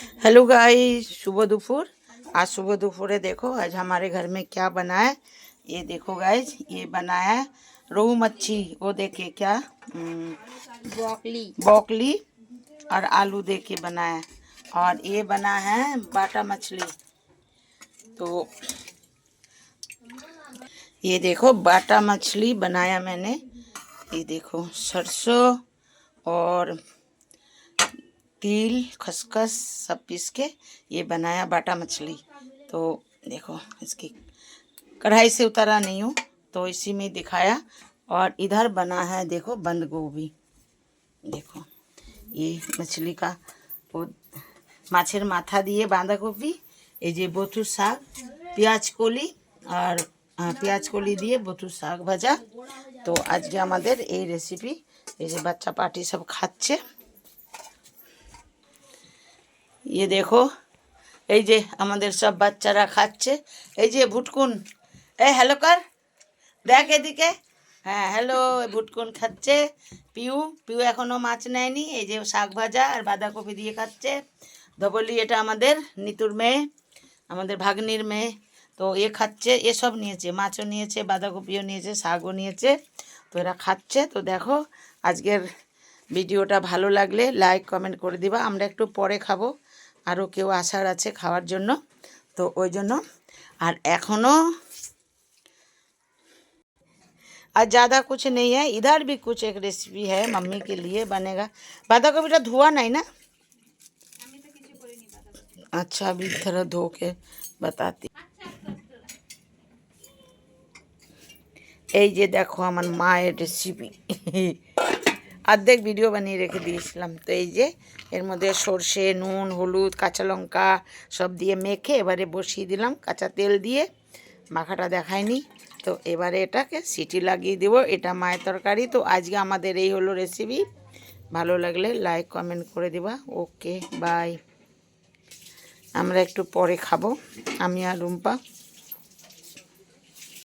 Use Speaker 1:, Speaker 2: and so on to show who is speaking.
Speaker 1: Hello guys, शुभ दोपहर। आज सुबह दोपहर देखो आज हमारे घर में क्या बना है। ये देखो गाइस, ये बना है रोहू मच्छी। वो देखिए क्या ब्रोकली और आलू दे के बना है। और ये बना है बाटा मछली। तो ये देखो बाटा मछली बनाया मैंने। ये देखो सरसों और तिल खसखस सब पीस के ये बनाया बाटा मछली। तो देखो इसकी कढ़ाई से उतारा नहीं हूँ तो इसी में दिखाया। और इधर बना है देखो बंद गोभी। देखो ये मछली का वो माछेर माथा दिए बांधा गोभी, ये जे बथुर शाक, पेঁয়াজ कली और पेঁয়াজ कली दिए बथुर शाक भाजा। तो आज के हमारे ये रेसिपी, ये जे बच्चा पार्टी सब खाচ্ছে। ये देखो এই যে আমাদের সব বাচ্চারা খাচ্ছে। এই যে ভুটকুন, এই হ্যালো কর, দেখ এদিকে। হ্যাঁ হ্যালো, ভুটকুন খাচ্ছে। পিউ পিউ এখনও মাছ নেয়নি। এই যে শাক ভাজা আর বাঁধাকপি দিয়ে খাচ্ছে। ধবলি এটা আমাদের নিতুর মেয়ে, আমাদের ভাগ্নির মেয়ে। তো এ খাচ্ছে, এসব নিয়েছে, মাছও নিয়েছে, বাঁধাকপিও নিয়েছে, শাকও নিয়েছে। তো এরা খাচ্ছে। তো দেখো আজকের ভিডিওটা ভালো লাগলে লাইক কমেন্ট করে দিবা। আমরা একটু পরে খাবো, আরও কেউ আসার আছে খাওয়ার জন্য। তো ওই জন্য আর এখনও आज ज़्यादा कुछ नहीं है। इधर भी कुछ एक रेसिपी है मम्मी के लिए बनेगा। बाधा को बेटा धुआ नहीं ना? अच्छा अभी थोड़ा धो के बताती। এই যে দেখো আমার মায়ের রেসিপি। অর্ধেক ভিডিও বানিয়ে রেখে দিয়েছিলাম। তো এই যে এর মধ্যে সর্ষে, নুন, হলুদ, কাঁচা লঙ্কা সব দিয়ে মেখে এবারে বসিয়ে দিলাম কাঁচা তেল দিয়ে। মাখাটা দেখায়নি। তো এবারে এটাকে সিটি লাগিয়ে দেবো। এটা মায়ের তরকারি। তো আজকে আমাদের এই হলো রেসিপি। ভালো লাগলে লাইক কমেন্ট করে দিবা। Okay bye. আমরা একটু পরে খাবো, আমি আর রুম্পা।